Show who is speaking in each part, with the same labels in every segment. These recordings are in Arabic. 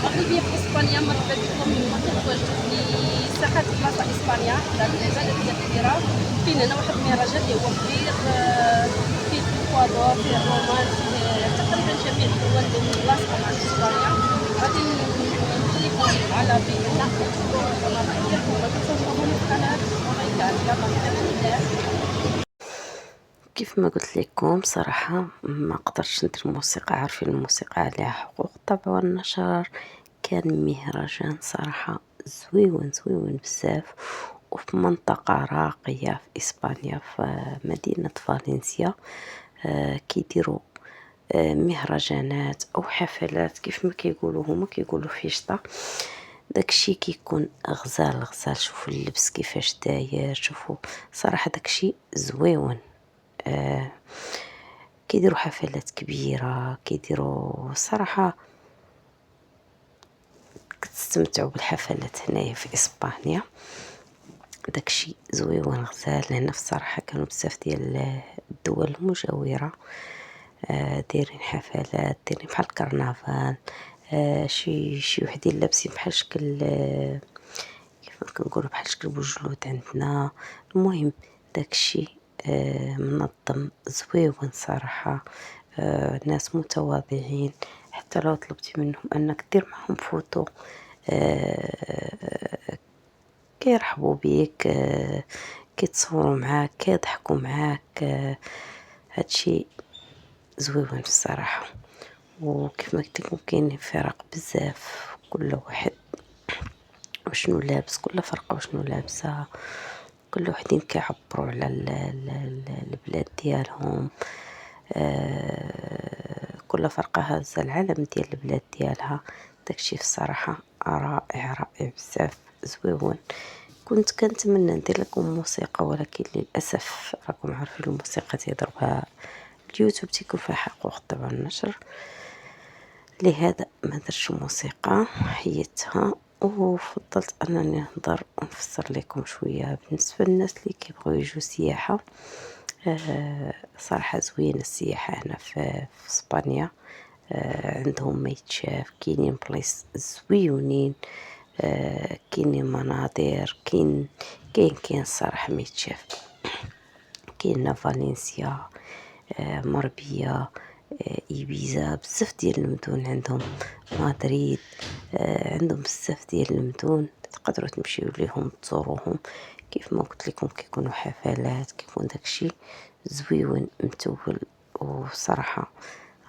Speaker 1: مغربية في إسبانيا، مرحبا بكم. متواجدة في ساحات بلاصة إسبانيا، حدا البلدية الكبيرة. كاين هنا واحد المهرجان اللي هو كبير، فيه الإكوادور، فيه الرومان، فيه تقريبا جميع الدول اللي ملاصقة مع إسبانيا. غادي نخليكم على فيديو وتقولوا لنا الرأي ديالكم، وتنتظرونا في قناة أوميجال. يلا نبداو.
Speaker 2: كيف ما قلت لكم صراحة ما قدرتش ندير الموسيقى، عارفين الموسيقى عليها حقوق الطبع والنشر. كان مهرجان صراحة زويون زويون بزاف، وفي منطقة راقية في إسبانيا في مدينة فالنسيا. كيديروا مهرجانات أو حفلات كيف ما كيقولوا هما كيقولوا فيشطة. داكشي كيكون غزال غزال، شوفوا اللبس كيفاش داير، شوفوا صراحة داكشي زويون. كيديروا حفلات كبيرة، كيديروا صراحة كتستمتعوا بالحفلات هنايا في إسبانيا. داكشي زويون غزال. هنا في الصراحة كانوا بزاف ديال الدول المجاورة دايرين حفلات، دايرين بحال الكرنفال. شي وحدين لابسين بحال شكل كيف ما كنقولوا بحال شكل بوجلود عندنا. المهم داكشي منظم زويون صراحة. ناس متواضعين، حتى لو طلبتي منهم انك دير معهم فوتو كيرحبوا بيك، كيتصوروا معاك، كيضحكوا معاك. هادشي زويون الصراحة. وكيف ما قلت لكم كاين فرق بزاف، كل واحد وشنو لابس، كل فرقة وشنو لابسة، كل وحدين كيعبروا على البلاد ديالهم. كل فرقة هازة العلم ديال البلاد ديالها. داكشي في الصراحة رائع رائع بزاف زويون. كنت كنتمنى ندير لكم موسيقى، ولكن للاسف راكم عارفين الموسيقى تيضربها اليوتيوب، تيكون فيها حقوق الطبع والنشر. لهذا ما درتش موسيقى، حيدتها وفضلت انني نهضر ونفسر لكم شويه. بالنسبه للناس اللي كيبغيو يجوا سياحه، صراحه زوينه السياحه هنا في اسبانيا. عندهم ما يتشاف، كاينين بلايص زويونين، كاينين مناظر، كاين الصراحه ما يتشاف. كاين فالنسيا، مربية، إيبيزا، بزاف ديال المدن عندهم. مدريد، عندهم بزاف ديال المدن تقدروا تمشيو ليهم تزوروهم. كيف ما قلت لكم كيكونوا حفلات، كيكون داكشي زويون متول. وصراحة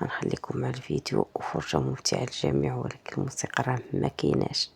Speaker 2: غنخليكم مع الفيديو وفرجة ممتعة للجميع، ولكن الموسيقى راه ما كايناش.